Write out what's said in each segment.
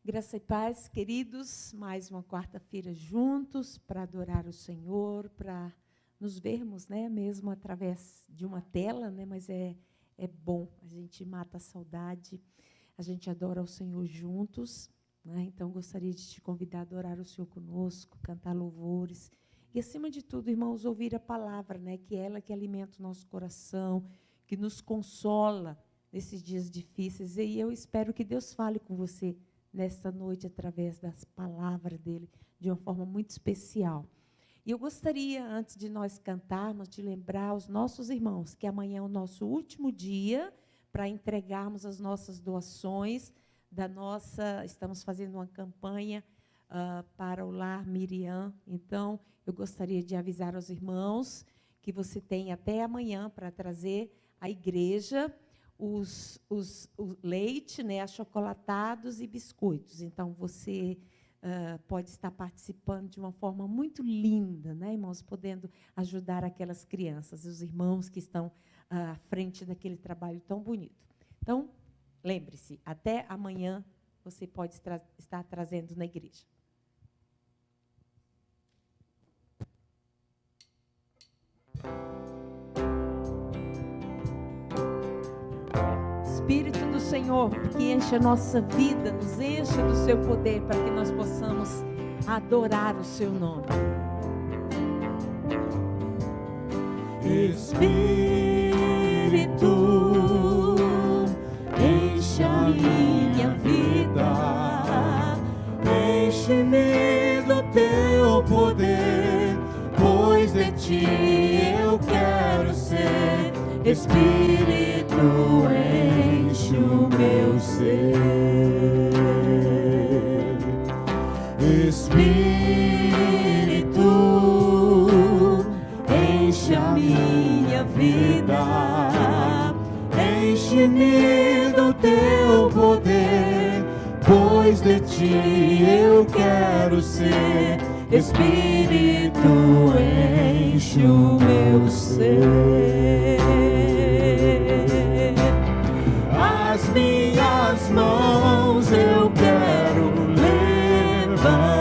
Graça e paz, queridos, mais uma quarta-feira juntos para adorar o Senhor, para nos vermos, né, mesmo através de uma tela, né, mas é bom, a gente mata a saudade, a gente adora o Senhor juntos, né, então gostaria de te convidar a adorar o Senhor conosco, cantar louvores, e acima de tudo, irmãos, ouvir a palavra, né, que é ela que alimenta o nosso coração, que nos consola nesses dias difíceis, e eu espero que Deus fale com você nesta noite, através das palavras dele, de uma forma muito especial. E eu gostaria, antes de nós cantarmos, de lembrar aos nossos irmãos que amanhã é o nosso último dia para entregarmos as nossas doações estamos fazendo uma campanha para o Lar Miriam. Então, eu gostaria de avisar aos irmãos que você tem até amanhã para trazer à igreja o leite, né, achocolatados e biscoitos. Então, você pode estar participando de uma forma muito linda, né, irmãos, podendo ajudar aquelas crianças, os irmãos que estão à frente daquele trabalho tão bonito. Então, lembre-se, até amanhã você pode estar trazendo na igreja. Espírito do Senhor, que enche a nossa vida, nos enche do seu poder, para que nós possamos adorar o seu nome. Espírito, enche a minha vida, enche-me do teu poder, pois de ti eu quero ser. Espírito, enche o meu ser. Espírito, enche a minha vida, enche-me do teu poder, pois de ti eu quero ser. Espírito, enche o meu ser. As minhas mãos eu quero levantar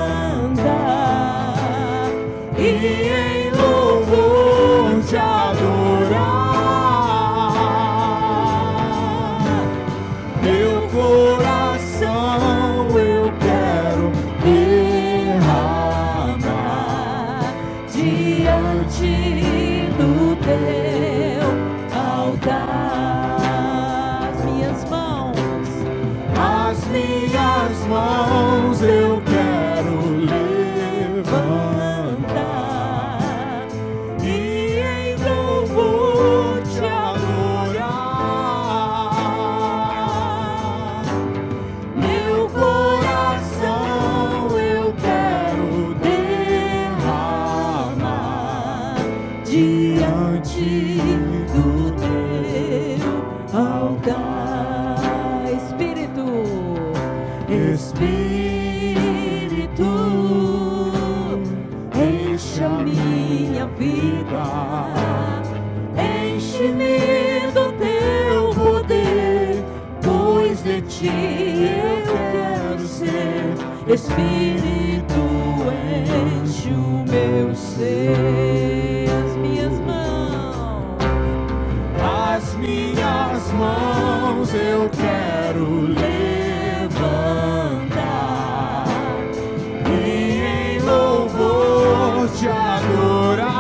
e em louvor te adorar. Meu coração eu quero derramar diante do teu altar. As minhas mãos eu quero levantar e em louvor te adorar. Meu coração eu quero derramar diante do teu altar. Espírito, enche a minha vida, enche-me do teu poder, pois de ti eu quero ser. Espírito, enche o meu ser. As minhas mãos eu quero levantar e em louvor te adorar.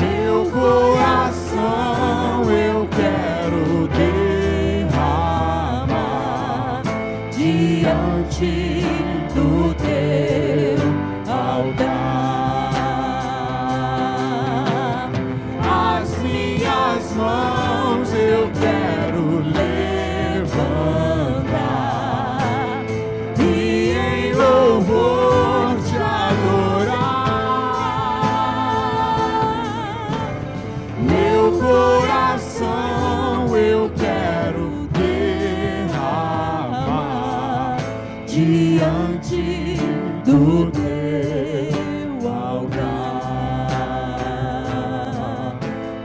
Meu coração eu quero derramar diante do teu altar. As minhas mãos eu quero levantar e em louvor te adorar. Meu coração eu quero derramar diante do teu altar.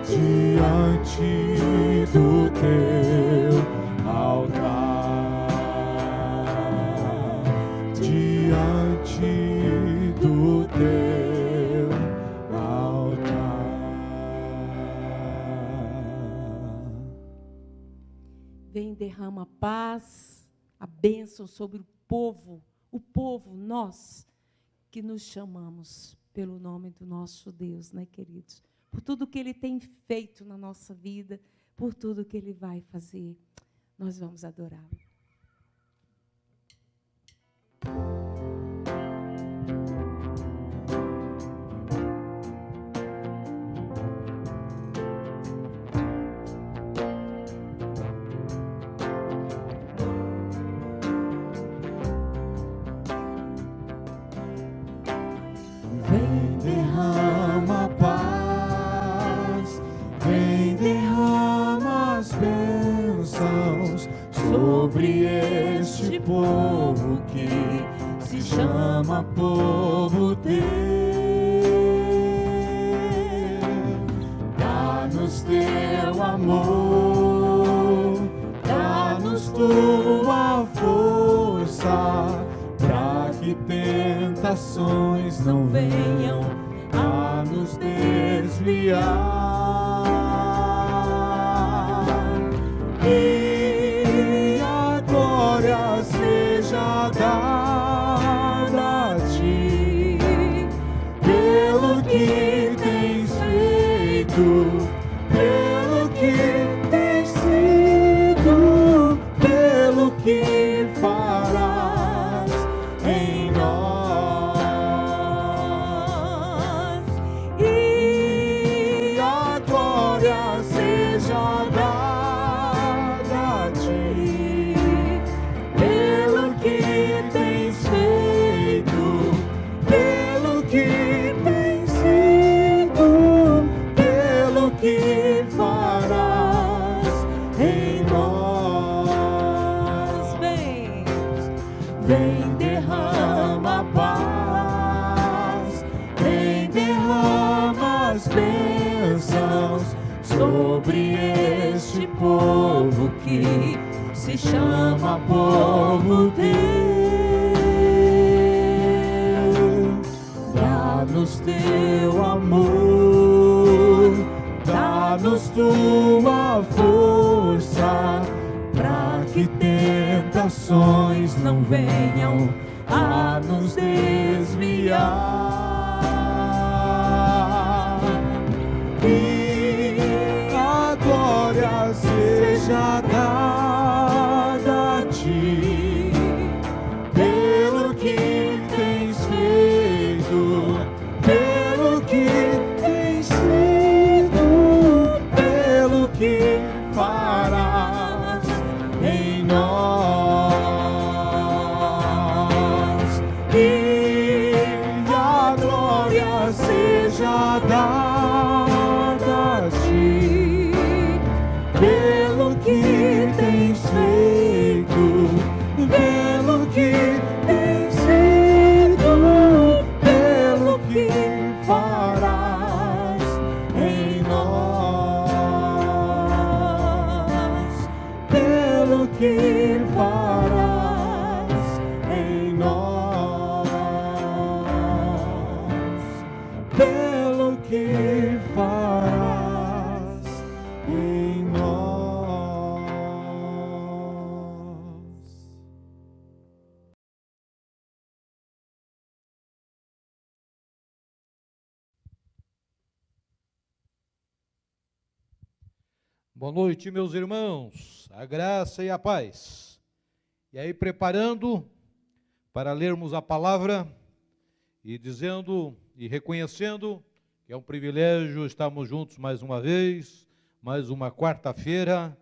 Diante do teu altar. do teu altar. Vem, derrama paz, a bênção sobre o povo, nós que nos chamamos pelo nome do nosso Deus, né, queridos? Por tudo que Ele tem feito na nossa vida, por tudo que Ele vai fazer, nós vamos adorá-lo. Vem, derrama paz, vem, derrama as bênçãos sobre este povo que se chama povo teu. Dá-nos teu amor, dá-nos tua força, para que tentações não venham a nos desviar. E a glória seja dada a ti, pelo que tens feito, pelo que tens sido, pelo que farás em nós. E a glória seja dada a ti, pelo que tens feito, pelo que tens sido, pelo que farás em nós. Vem, vem, derrama paz, vem, derrama as bênçãos sobre este povo que se chama povo teu. Dá-nos teu amor, dá-nos tua força, para que tentações não venham a nos desviar. E a glória seja dada a ti, pelo que tens feito, pelo que tens sido, pelo que farás em nós. E a glória seja dada a ti, pelo que tens feito, pelo que tens sido, pelo que farás em nós, pelo que farás em nós, pelo que farás em nós. Boa noite, meus irmãos, a graça e a paz. E aí, preparando para lermos a palavra e dizendo e reconhecendo que é um privilégio estarmos juntos mais uma vez, mais uma quarta-feira,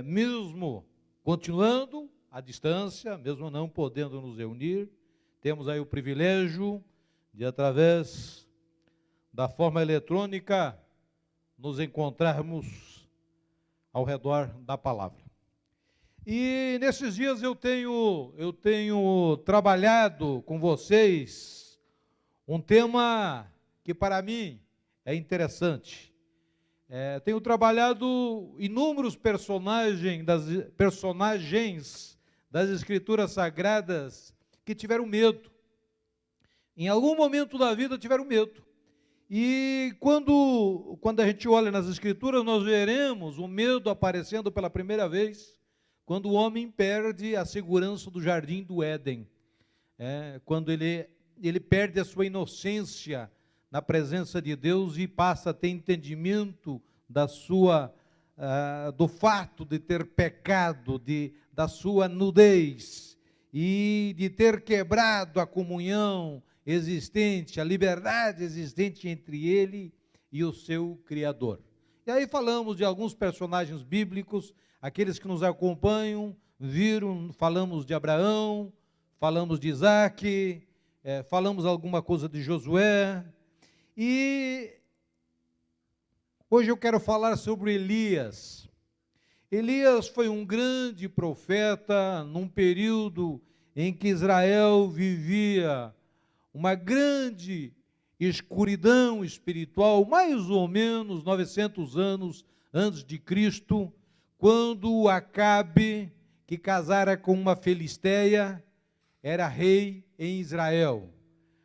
mesmo continuando à distância, mesmo não podendo nos reunir, temos aí o privilégio de, através da forma eletrônica, nos encontrarmos ao redor da palavra. E nesses dias eu tenho trabalhado com vocês um tema que para mim é interessante. Tenho trabalhado inúmeros personagens das Escrituras Sagradas que tiveram medo em algum momento da vida tiveram medo. E quando a gente olha nas Escrituras, nós veremos o medo aparecendo pela primeira vez, quando o homem perde a segurança do jardim do Éden. Quando ele perde a sua inocência na presença de Deus e passa a ter entendimento do fato de ter pecado, da sua nudez e de ter quebrado a comunhão existente, a liberdade existente entre ele e o seu Criador. E aí falamos de alguns personagens bíblicos, aqueles que nos acompanham falamos de Abraão, falamos de Isaac, falamos alguma coisa de Josué, e hoje eu quero falar sobre Elias. Elias foi um grande profeta num período em que Israel vivia uma grande escuridão espiritual, mais ou menos 900 anos antes de Cristo, quando Acabe, que casara com uma filisteia, era rei em Israel.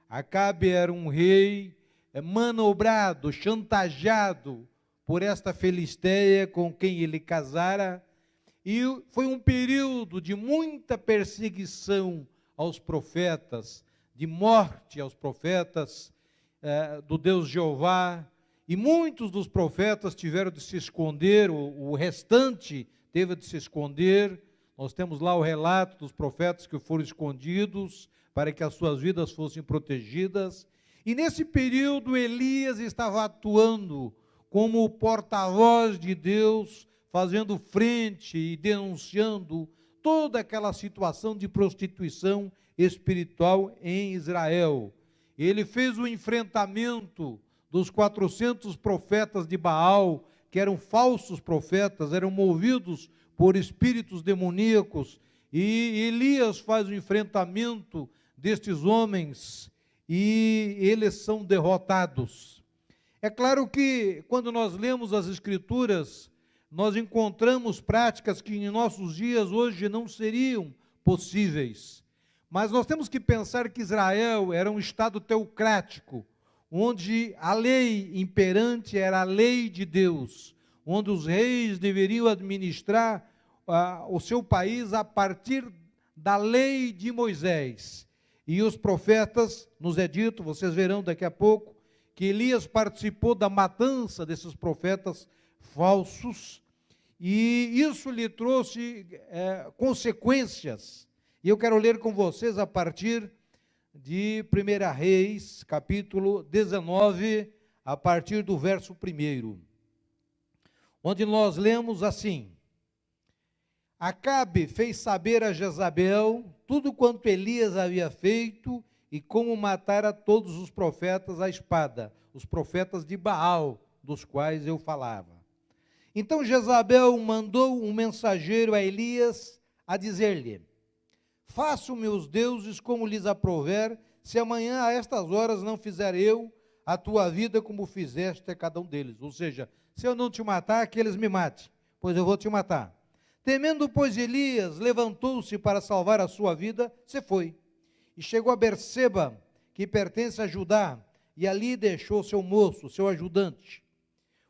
Acabe era um rei manobrado, chantageado por esta filisteia com quem ele casara, e foi um período de muita perseguição aos profetas, de morte aos profetas do Deus Jeová, e muitos dos profetas tiveram de se esconder, o restante teve de se esconder. Nós temos lá o relato dos profetas que foram escondidos para que as suas vidas fossem protegidas. E nesse período Elias estava atuando como o porta-voz de Deus, fazendo frente e denunciando toda aquela situação de prostituição espiritual em Israel. Ele fez o enfrentamento dos 400 profetas de Baal, que eram falsos profetas, eram movidos por espíritos demoníacos, e Elias faz o enfrentamento destes homens, e eles são derrotados. É claro que, quando nós lemos as Escrituras, nós encontramos práticas que em nossos dias hoje não seriam possíveis. Mas nós temos que pensar que Israel era um estado teocrático, onde a lei imperante era a lei de Deus, onde os reis deveriam administrar o seu país a partir da lei de Moisés. E os profetas, nos é dito, vocês verão daqui a pouco, que Elias participou da matança desses profetas falsos, e isso lhe trouxe consequências. E eu quero ler com vocês a partir de 1 Reis, capítulo 19, a partir do verso 1, onde nós lemos assim: Acabe fez saber a Jezabel tudo quanto Elias havia feito e como matara todos os profetas à espada, os profetas de Baal, dos quais eu falava. Então Jezabel mandou um mensageiro a Elias a dizer-lhe: façam-me os deuses como lhes aprouver, se amanhã a estas horas não fizer eu a tua vida como fizeste a cada um deles. Ou seja, se eu não te matar, que eles me matem, pois eu vou te matar. Temendo, pois, Elias, levantou-se para salvar a sua vida, se foi. E chegou a Berseba, que pertence a Judá, e ali deixou seu moço, seu ajudante,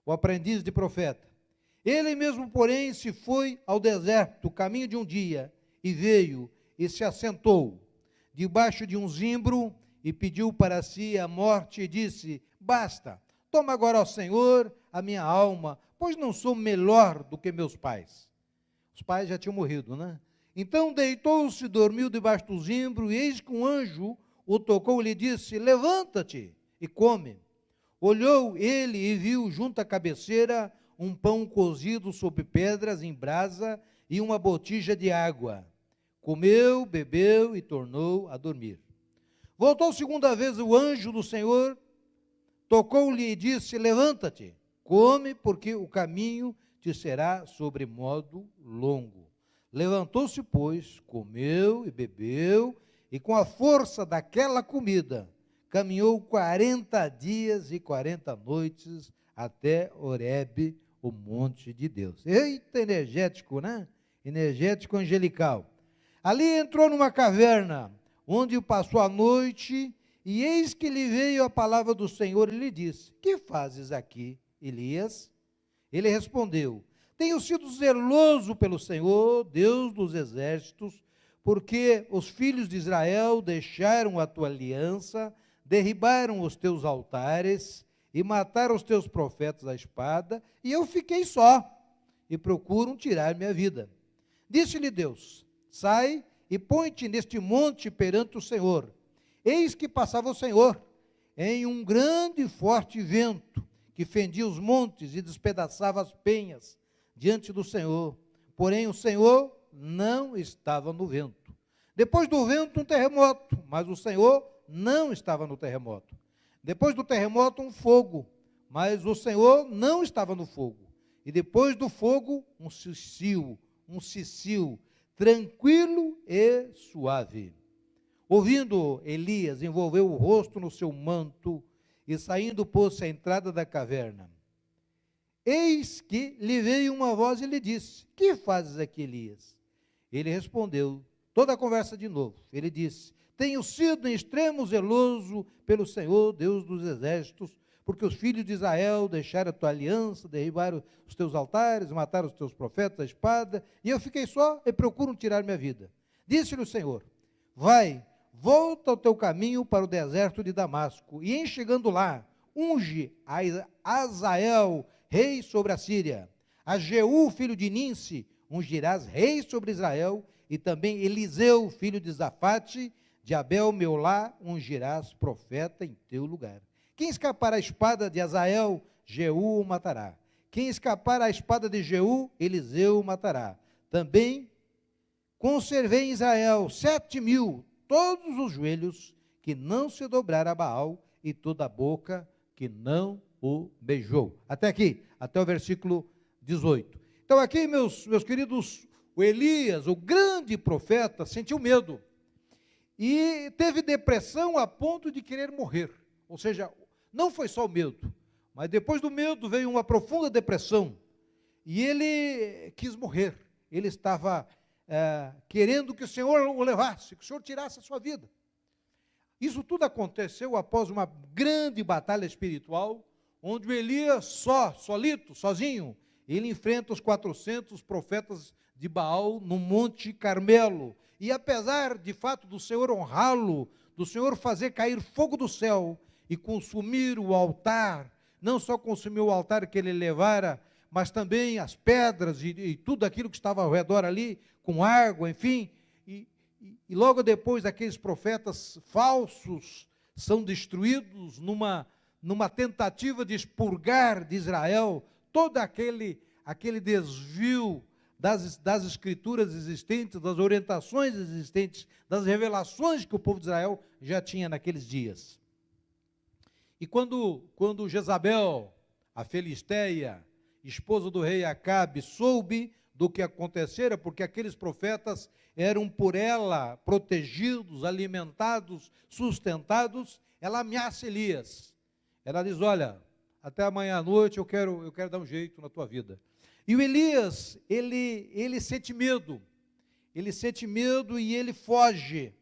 o aprendiz de profeta. Ele mesmo, porém, se foi ao deserto, caminho de um dia, e veio, e se assentou debaixo de um zimbro, e pediu para si a morte, e disse: basta, toma agora, ó Senhor, a minha alma, pois não sou melhor do que meus pais. Os pais já tinham morrido, né? Então deitou-se, dormiu debaixo do zimbro, e eis que um anjo o tocou e lhe disse: levanta-te e come. Olhou ele e viu junto à cabeceira um pão cozido sobre pedras em brasa e uma botija de água. Comeu, bebeu e tornou a dormir. Voltou segunda vez o anjo do Senhor, tocou-lhe e disse: levanta-te, come, porque o caminho te será sobremodo longo. Levantou-se, pois, comeu e bebeu, e com a força daquela comida, caminhou 40 dias e 40 noites até Horebe, o monte de Deus. Eita, energético, né? Energético angelical. Ali entrou numa caverna, onde passou a noite, E eis que lhe veio a palavra do Senhor e lhe disse: que fazes aqui, Elias? Ele respondeu: tenho sido zeloso pelo Senhor, Deus dos exércitos, porque os filhos de Israel deixaram a tua aliança, derribaram os teus altares e mataram os teus profetas à espada, e eu fiquei só, e procuram tirar minha vida. Disse-lhe Deus: sai e põe-te neste monte perante o Senhor. Eis que passava o Senhor em um grande e forte vento, que fendia os montes e despedaçava as penhas diante do Senhor. Porém o Senhor não estava no vento. Depois do vento, um terremoto, mas o Senhor não estava no terremoto. Depois do terremoto, um fogo, mas o Senhor não estava no fogo. E depois do fogo, um cicio, tranquilo e suave. Ouvindo, Elias envolveu o rosto no seu manto e saindo pôs-se à entrada da caverna. Eis que lhe veio uma voz e lhe disse: que fazes aqui, Elias? Ele respondeu, toda a conversa de novo. Ele disse: tenho sido em extremo zeloso pelo Senhor, Deus dos exércitos, porque os filhos de Israel deixaram a tua aliança, derribaram os teus altares, mataram os teus profetas à espada, e eu fiquei só e procuram tirar minha vida. Disse-lhe o Senhor: vai, volta ao teu caminho para o deserto de Damasco, e em chegando lá, unge a Azael, rei sobre a Síria. A Jeú, filho de Ninsi, ungirás rei sobre Israel, e também Eliseu, filho de Zafate, de Abel-Meolá, ungirás profeta em teu lugar. Quem escapar à espada de Azael, Jeú o matará. Quem escapar à espada de Jeú, Eliseu o matará. Também conservei em Israel 7.000, todos os joelhos que não se dobraram a Baal, e toda a boca que não o beijou. Até aqui, até o versículo 18. Então aqui, meus queridos, o Elias, o grande profeta, sentiu medo. E teve depressão a ponto de querer morrer. Ou seja, não foi só o medo, mas depois do medo veio uma profunda depressão. E ele quis morrer. Ele estava querendo que o Senhor o levasse, que o Senhor tirasse a sua vida. Isso tudo aconteceu após uma grande batalha espiritual, onde o Elias solito, sozinho, ele enfrenta os 400 profetas de Baal no Monte Carmelo. E apesar, de fato, do Senhor honrá-lo, do Senhor fazer cair fogo do céu e consumir o altar, não só consumir o altar que ele levara, mas também as pedras e tudo aquilo que estava ao redor ali, com água, enfim. E logo depois aqueles profetas falsos são destruídos numa tentativa de expurgar de Israel todo aquele desvio das escrituras existentes, das orientações existentes, das revelações que o povo de Israel já tinha naqueles dias. E quando Jezabel, a filisteia, esposa do rei Acabe, soube do que acontecera, porque aqueles profetas eram por ela protegidos, alimentados, sustentados, ela ameaça Elias. Ela diz: olha, até amanhã à noite eu quero dar um jeito na tua vida. E o Elias, ele sente medo e ele foge.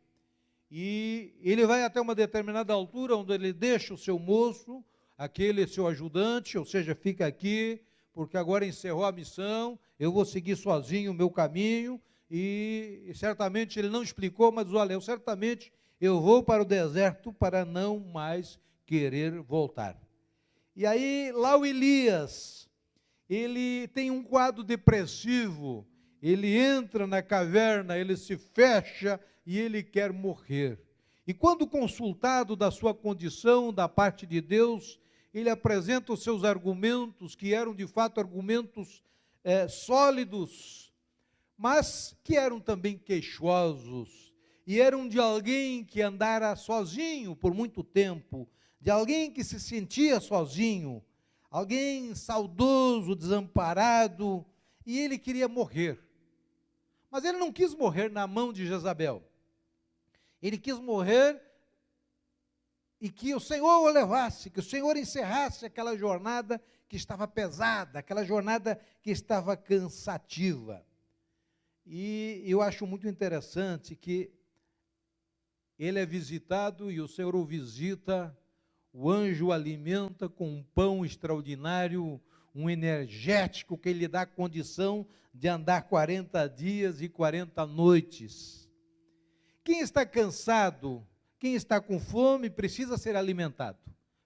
E ele vai até uma determinada altura, onde ele deixa o seu moço, aquele seu ajudante, ou seja, fica aqui, porque agora encerrou a missão, eu vou seguir sozinho o meu caminho, e certamente ele não explicou, mas olha, certamente eu vou para o deserto para não mais querer voltar. E aí, lá o Elias, ele tem um quadro depressivo, ele entra na caverna, ele se fecha e ele quer morrer. E quando consultado da sua condição, da parte de Deus, ele apresenta os seus argumentos, que eram de fato argumentos sólidos, mas que eram também queixosos, e eram de alguém que andara sozinho por muito tempo, de alguém que se sentia sozinho, alguém saudoso, desamparado, e ele queria morrer. Mas ele não quis morrer na mão de Jezabel. Ele quis morrer e que o Senhor o levasse, que o Senhor encerrasse aquela jornada que estava pesada, aquela jornada que estava cansativa. E eu acho muito interessante que ele é visitado e o Senhor o visita, o anjo o alimenta com um pão extraordinário, um energético que lhe dá condição de andar 40 dias e 40 noites. Quem está cansado, quem está com fome, precisa ser alimentado,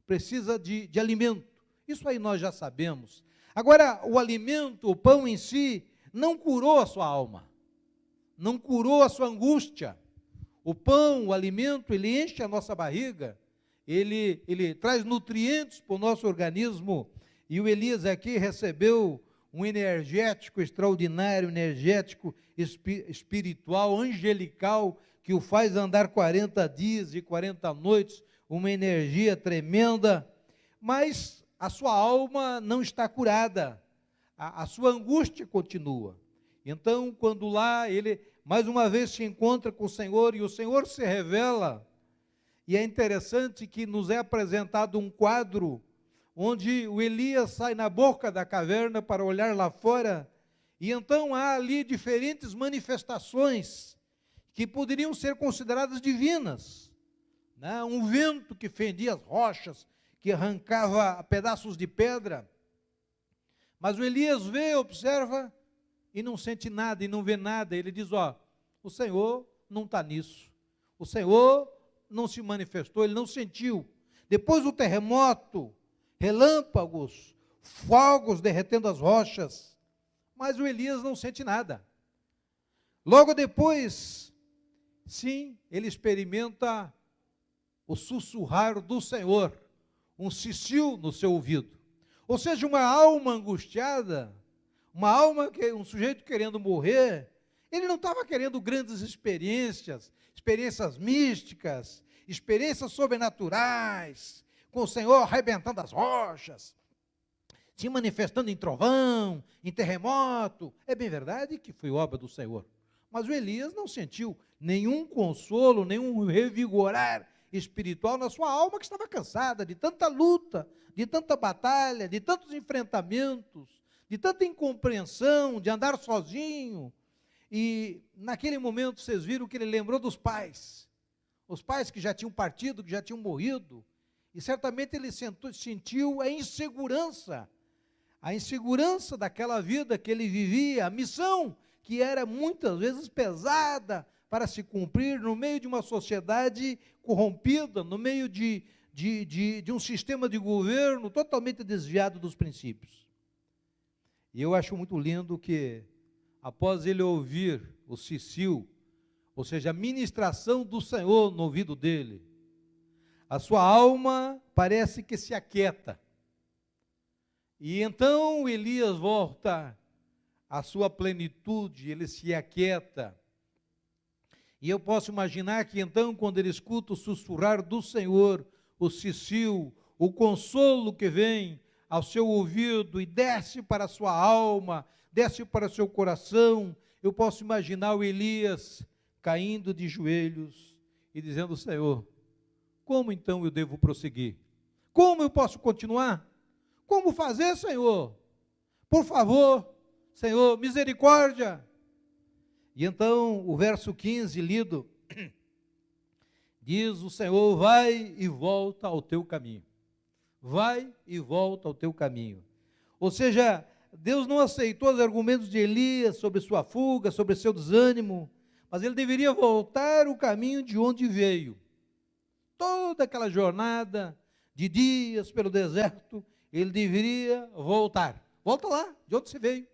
precisa de alimento. Isso aí nós já sabemos. Agora, o alimento, o pão em si, não curou a sua alma, não curou a sua angústia. O pão, o alimento, ele enche a nossa barriga, ele traz nutrientes para o nosso organismo, e o Elias aqui recebeu um energético extraordinário, energético espiritual, angelical, que o faz andar 40 dias e 40 noites, uma energia tremenda, mas a sua alma não está curada, a sua angústia continua. Então, quando lá ele mais uma vez se encontra com o Senhor, e o Senhor se revela, e é interessante que nos é apresentado um quadro, onde o Elias sai na boca da caverna para olhar lá fora, e então há ali diferentes manifestações, que poderiam ser consideradas divinas, né? Um vento que fendia as rochas, que arrancava pedaços de pedra, mas o Elias vê, observa, e não sente nada, e não vê nada. Ele diz, o Senhor não está nisso, o Senhor não se manifestou, ele não sentiu. Depois do terremoto, relâmpagos, fogos derretendo as rochas, mas o Elias não sente nada. Logo depois, sim, ele experimenta o sussurrar do Senhor, um cicio no seu ouvido. Ou seja, uma alma angustiada, uma alma, um sujeito querendo morrer, ele não estava querendo grandes experiências místicas, experiências sobrenaturais, com o Senhor arrebentando as rochas, se manifestando em trovão, em terremoto. É bem verdade que foi obra do Senhor, mas o Elias não sentiu nenhum consolo, nenhum revigorar espiritual na sua alma, que estava cansada de tanta luta, de tanta batalha, de tantos enfrentamentos, de tanta incompreensão, de andar sozinho. E naquele momento vocês viram que ele lembrou dos pais, os pais que já tinham partido, que já tinham morrido, e certamente ele sentiu a insegurança daquela vida que ele vivia, a missão que era muitas vezes pesada para se cumprir no meio de uma sociedade corrompida, no meio de um sistema de governo totalmente desviado dos princípios. E eu acho muito lindo que, após ele ouvir o cicio, ou seja, a ministração do Senhor no ouvido dele, a sua alma parece que se aquieta. E então Elias volta à sua plenitude, ele se aquieta. E eu posso imaginar que então, quando ele escuta o sussurrar do Senhor, o cicio, o consolo que vem ao seu ouvido e desce para a sua alma, desce para o seu coração, eu posso imaginar o Elias caindo de joelhos e dizendo: Senhor, como então eu devo prosseguir? Como eu posso continuar? Como fazer, Senhor? Por favor, Senhor, misericórdia. E então o verso 15 lido, diz o Senhor: vai e volta ao teu caminho. Vai e volta ao teu caminho. Ou seja, Deus não aceitou os argumentos de Elias sobre sua fuga, sobre seu desânimo, mas ele deveria voltar o caminho de onde veio. Toda aquela jornada de dias pelo deserto, ele deveria voltar. Volta lá, de onde você veio.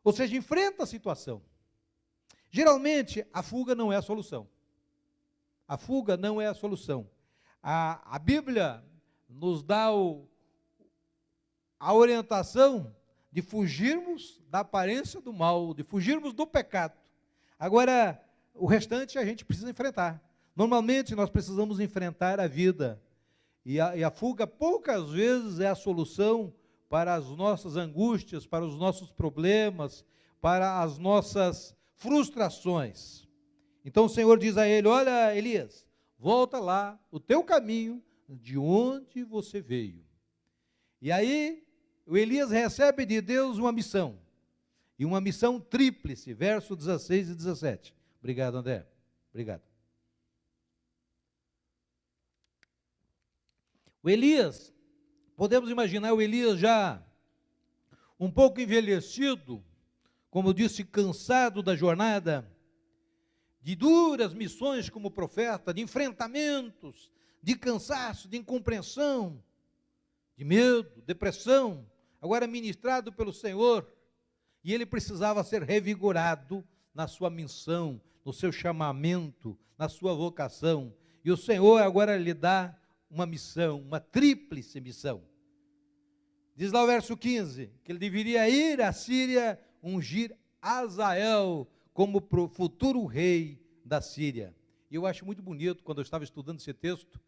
Ou seja, enfrenta a situação. Geralmente, a fuga não é a solução. A fuga não é a solução. A Bíblia nos dá a orientação de fugirmos da aparência do mal, de fugirmos do pecado. Agora, o restante a gente precisa enfrentar. Normalmente, nós precisamos enfrentar a vida. E a fuga, poucas vezes, é a solução para as nossas angústias, para os nossos problemas, para as nossas frustrações. Então o Senhor diz a ele: olha, Elias, volta lá, o teu caminho, de onde você veio. E aí, o Elias recebe de Deus uma missão, e uma missão tríplice, verso 16 e 17. Obrigado, André. Obrigado. O Elias, podemos imaginar o Elias já um pouco envelhecido, como eu disse, cansado da jornada, de duras missões como profeta, de enfrentamentos, de cansaço, de incompreensão, de medo, depressão, agora ministrado pelo Senhor, e ele precisava ser revigorado na sua missão, no seu chamamento, na sua vocação, e o Senhor agora lhe dá uma missão, uma tríplice missão. Diz lá o verso 15, que ele deveria ir à Síria, ungir Azael como futuro rei da Síria. E eu acho muito bonito, quando eu estava estudando esse texto,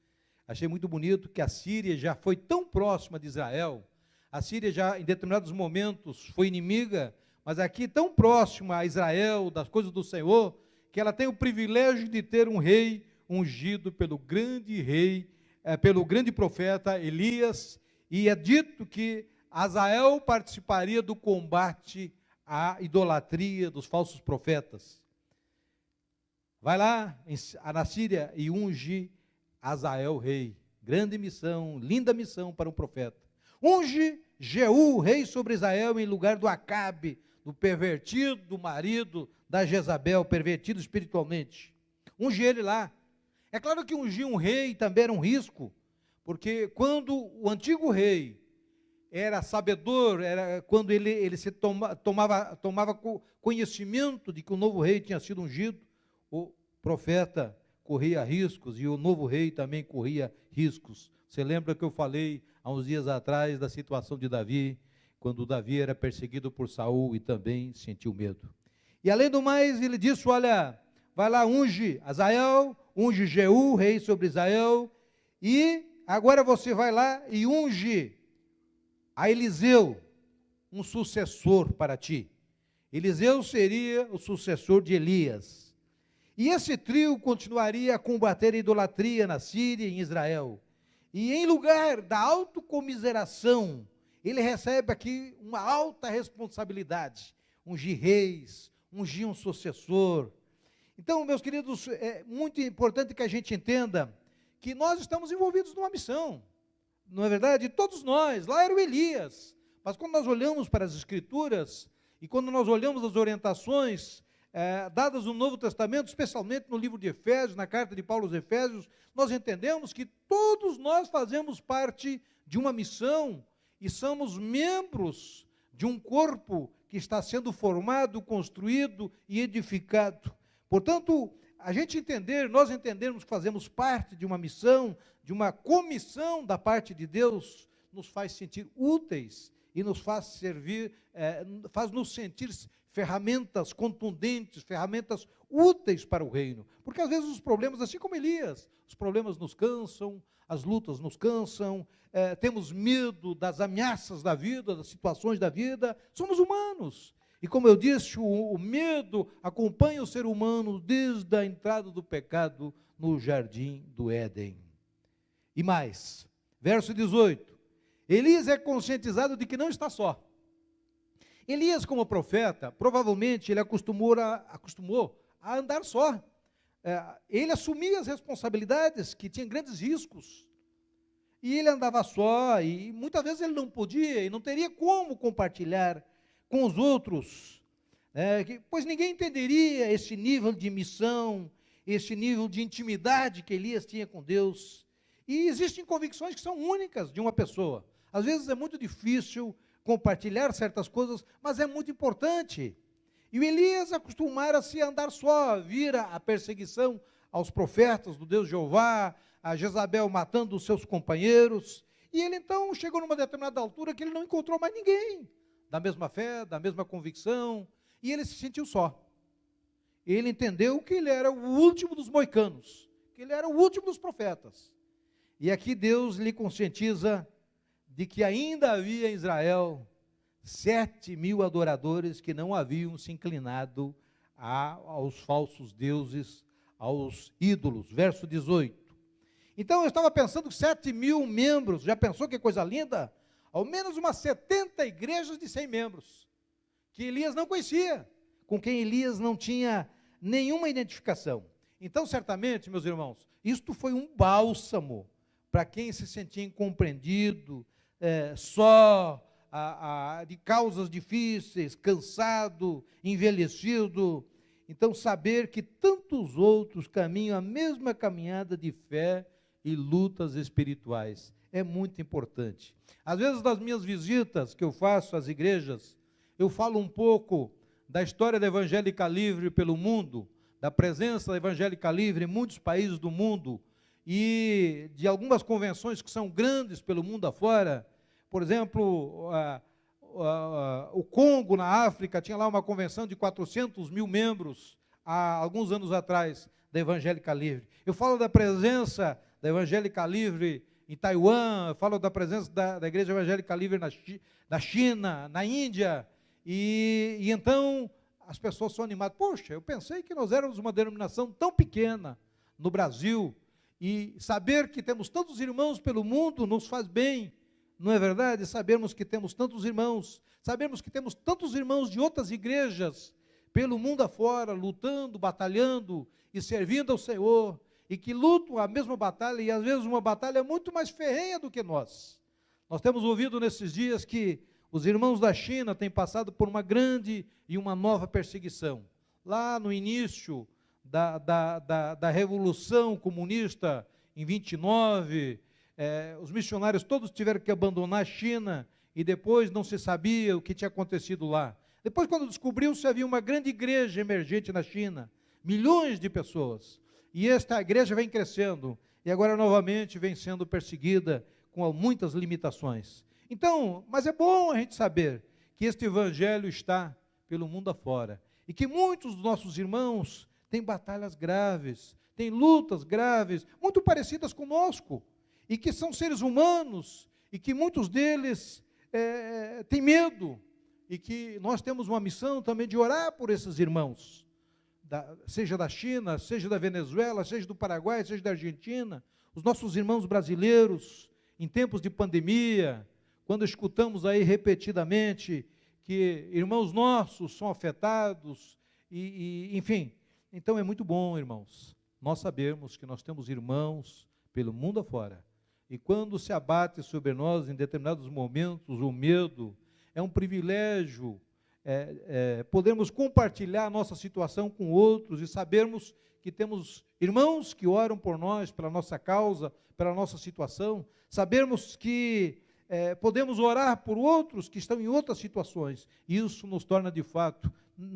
achei muito bonito que a Síria já foi tão próxima de Israel, a Síria já em determinados momentos foi inimiga, mas aqui tão próxima a Israel, das coisas do Senhor, que ela tem o privilégio de ter um rei ungido pelo grande rei, pelo grande profeta Elias, e é dito que Azael participaria do combate à idolatria dos falsos profetas. Vai lá na Síria e unge Azael rei. Grande missão, linda missão para um profeta. Unge Jeú, rei sobre Israel, em lugar do Acabe, do pervertido marido da Jezabel, pervertido espiritualmente. Unge ele lá. É claro que ungir um rei também era um risco, porque quando o antigo rei era sabedor, era quando ele se tomava conhecimento de que o novo rei tinha sido ungido, o profeta corria riscos e o novo rei também corria riscos. Você lembra que eu falei há uns dias atrás da situação de Davi, quando Davi era perseguido por Saul e também sentiu medo. E além do mais, ele disse, olha, vai lá, unge Azael, unge Jeú, rei sobre Israel, e agora você vai lá e unge a Eliseu, um sucessor para ti. Eliseu seria o sucessor de Elias. E esse trio continuaria a combater a idolatria na Síria e em Israel. E em lugar da autocomiseração, ele recebe aqui uma alta responsabilidade, ungir reis, ungir um sucessor. Então, meus queridos, é muito importante que a gente entenda que nós estamos envolvidos numa missão. Não é verdade? Todos nós, lá era o Elias, mas quando nós olhamos para as Escrituras, e quando nós olhamos as orientações dadas no Novo Testamento, especialmente no livro de Efésios, na carta de Paulo aos Efésios, nós entendemos que todos nós fazemos parte de uma missão, e somos membros de um corpo que está sendo formado, construído e edificado. Portanto, nós entendermos que fazemos parte de uma missão, de uma comissão da parte de Deus, nos faz sentir úteis e nos faz servir, faz-nos sentir ferramentas contundentes, ferramentas úteis para o reino. Porque às vezes os problemas, assim como Elias, os problemas nos cansam, as lutas nos cansam, temos medo das ameaças da vida, das situações da vida, somos humanos. E como eu disse, o medo acompanha o ser humano desde a entrada do pecado no jardim do Éden. E mais, verso 18, Elias é conscientizado de que não está só. Elias, como profeta, provavelmente ele acostumou a andar só. Ele assumia as responsabilidades, que tinha grandes riscos, e ele andava só, e muitas vezes ele não podia, e não teria como compartilhar com os outros, pois ninguém entenderia esse nível de missão, esse nível de intimidade que Elias tinha com Deus. E existem convicções que são únicas de uma pessoa. Às vezes é muito difícil compartilhar certas coisas, mas é muito importante. E o Elias acostumara-se a andar só, vira a perseguição aos profetas do Deus Jeová, a Jezabel matando os seus companheiros, e ele então chegou numa determinada altura que ele não encontrou mais ninguém da mesma fé, da mesma convicção, e ele se sentiu só. Ele entendeu que ele era o último dos moicanos, que ele era o último dos profetas. E aqui Deus lhe conscientiza de que ainda havia em Israel 7.000 adoradores que não haviam se inclinado aos falsos deuses, aos ídolos. Verso 18. Então eu estava pensando que 7.000 membros, já pensou que coisa linda? Ao menos umas 70 igrejas de 100 membros, que Elias não conhecia, com quem Elias não tinha nenhuma identificação. Então, certamente, meus irmãos, isto foi um bálsamo para quem se sentia incompreendido, só, de causas difíceis, cansado, envelhecido. Então, saber que tantos outros caminham a mesma caminhada de fé e lutas espirituais é muito importante. Às vezes, nas minhas visitas que eu faço às igrejas, eu falo um pouco da história da Evangélica Livre pelo mundo, da presença da Evangélica Livre em muitos países do mundo, e de algumas convenções que são grandes pelo mundo afora. Por exemplo, o Congo, na África, tinha lá uma convenção de 400 mil membros, há alguns anos atrás, da Evangélica Livre. Eu falo da presença da Evangélica Livre em Taiwan, eu falo da presença da Igreja Evangélica Livre na China, na Índia, e então as pessoas são animadas. Poxa, eu pensei que nós éramos uma denominação tão pequena no Brasil, e saber que temos tantos irmãos pelo mundo nos faz bem, não é verdade? Sabermos que temos tantos irmãos, sabemos que temos tantos irmãos de outras igrejas pelo mundo afora, lutando, batalhando e servindo ao Senhor, e que lutam a mesma batalha, e às vezes uma batalha muito mais ferrenha do que nós. Nós temos ouvido nesses dias que os irmãos da China têm passado por uma grande e uma nova perseguição. Lá no início da Revolução Comunista, em 29, os missionários todos tiveram que abandonar a China, e depois não se sabia o que tinha acontecido lá. Depois, quando descobriu-se, havia uma grande igreja emergente na China, milhões de pessoas, e esta igreja vem crescendo, e agora novamente vem sendo perseguida com muitas limitações. Então, mas é bom a gente saber que este evangelho está pelo mundo afora, e que muitos dos nossos irmãos têm batalhas graves, têm lutas graves, muito parecidas conosco, e que são seres humanos, e que muitos deles têm medo, e que nós temos uma missão também de orar por esses irmãos, seja da China, seja da Venezuela, seja do Paraguai, seja da Argentina, os nossos irmãos brasileiros, em tempos de pandemia, quando escutamos aí repetidamente que irmãos nossos são afetados, enfim. Então é muito bom, irmãos, nós sabermos que nós temos irmãos pelo mundo afora, e quando se abate sobre nós em determinados momentos o medo, é um privilégio podermos compartilhar a nossa situação com outros e sabermos que temos irmãos que oram por nós, pela nossa causa, pela nossa situação, sabermos que podemos orar por outros que estão em outras situações. Isso nos torna de fato,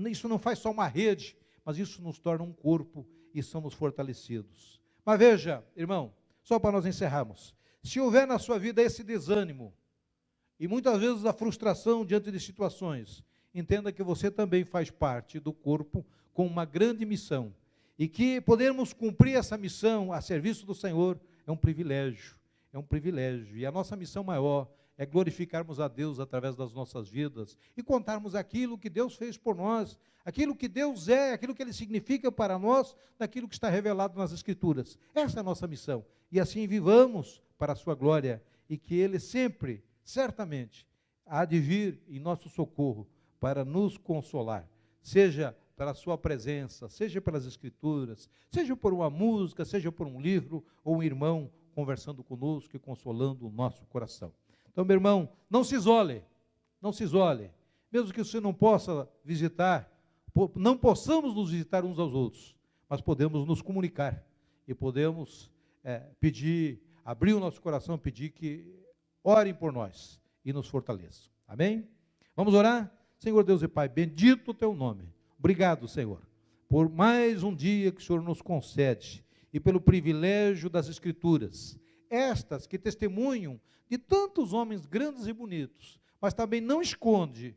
isso não faz só uma rede, mas isso nos torna um corpo e somos fortalecidos. Mas veja, irmão, só para nós encerrarmos, se houver na sua vida esse desânimo, e muitas vezes a frustração diante de situações, entenda que você também faz parte do corpo com uma grande missão, e que podermos cumprir essa missão a serviço do Senhor é um privilégio, e a nossa missão maior é glorificarmos a Deus através das nossas vidas, e contarmos aquilo que Deus fez por nós, aquilo que Deus é, aquilo que Ele significa para nós, daquilo que está revelado nas Escrituras. Essa é a nossa missão, e assim vivamos para a sua glória, e que Ele sempre, certamente, há de vir em nosso socorro, para nos consolar, seja pela sua presença, seja pelas Escrituras, seja por uma música, seja por um livro, ou um irmão conversando conosco e consolando o nosso coração. Então, meu irmão, não se isole, mesmo que você não possa visitar, não possamos nos visitar uns aos outros, mas podemos nos comunicar, e podemos pedir, abrir o nosso coração, pedir que orem por nós, e nos fortaleçam, amém? Vamos orar? Senhor Deus e Pai, bendito o teu nome. Obrigado, Senhor, por mais um dia que o Senhor nos concede e pelo privilégio das Escrituras, estas que testemunham de tantos homens grandes e bonitos, mas também não esconde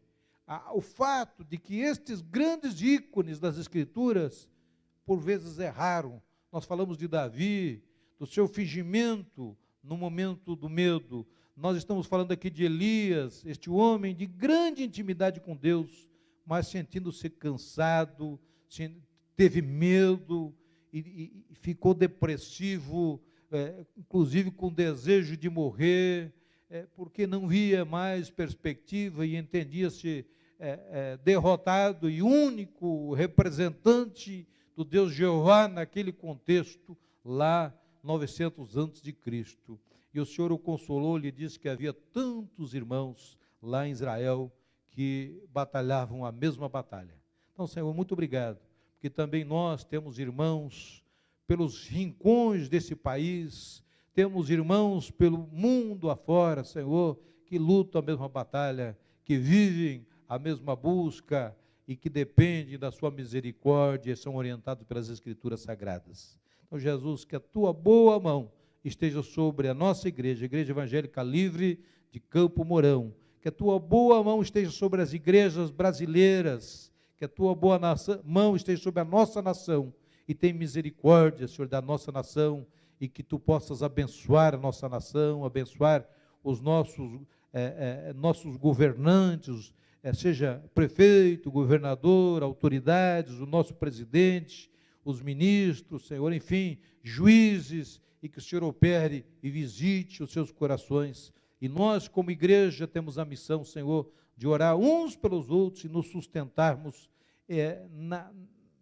o fato de que estes grandes ícones das Escrituras, por vezes erraram. Nós falamos de Davi, do seu fingimento no momento do medo. Nós estamos falando aqui de Elias, este homem de grande intimidade com Deus, mas sentindo-se cansado, teve medo e ficou depressivo, inclusive com desejo de morrer, porque não via mais perspectiva e entendia-se derrotado, e único representante do Deus Jeová naquele contexto, lá 900 antes de Cristo. E o Senhor o consolou, lhe disse que havia tantos irmãos lá em Israel que batalhavam a mesma batalha. Então, Senhor, muito obrigado, porque também nós temos irmãos pelos rincões desse país, temos irmãos pelo mundo afora, Senhor, que lutam a mesma batalha, que vivem a mesma busca e que dependem da sua misericórdia e são orientados pelas Escrituras Sagradas. Então, Jesus, que a tua boa mão esteja sobre a nossa igreja, Igreja Evangélica Livre de Campo Mourão, que a tua boa mão esteja sobre as igrejas brasileiras, que a tua boa mão esteja sobre a nossa nação, e tem misericórdia, Senhor, da nossa nação, e que tu possas abençoar a nossa nação, abençoar os nossos governantes, seja prefeito, governador, autoridades, o nosso presidente, os ministros, Senhor, enfim, juízes, e que o Senhor opere e visite os seus corações. E nós, como igreja, temos a missão, Senhor, de orar uns pelos outros e nos sustentarmos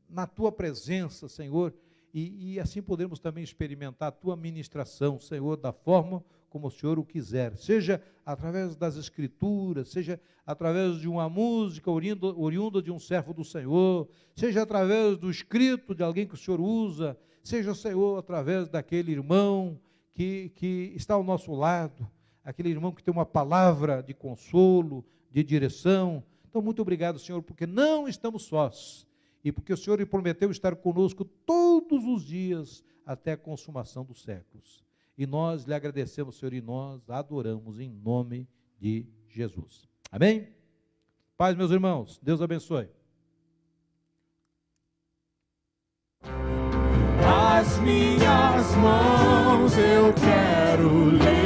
na tua presença, Senhor, e assim podemos também experimentar a tua ministração, Senhor, da forma como o Senhor o quiser, seja através das Escrituras, seja através de uma música oriunda de um servo do Senhor, seja através do escrito de alguém que o Senhor usa, seja, Senhor, através daquele irmão que está ao nosso lado, aquele irmão que tem uma palavra de consolo, de direção. Então, muito obrigado, Senhor, porque não estamos sós, e porque o Senhor prometeu estar conosco todos os dias até a consumação dos séculos. E nós lhe agradecemos, Senhor, e nós adoramos em nome de Jesus. Amém? Paz, meus irmãos, Deus abençoe. As minhas mãos eu quero ler.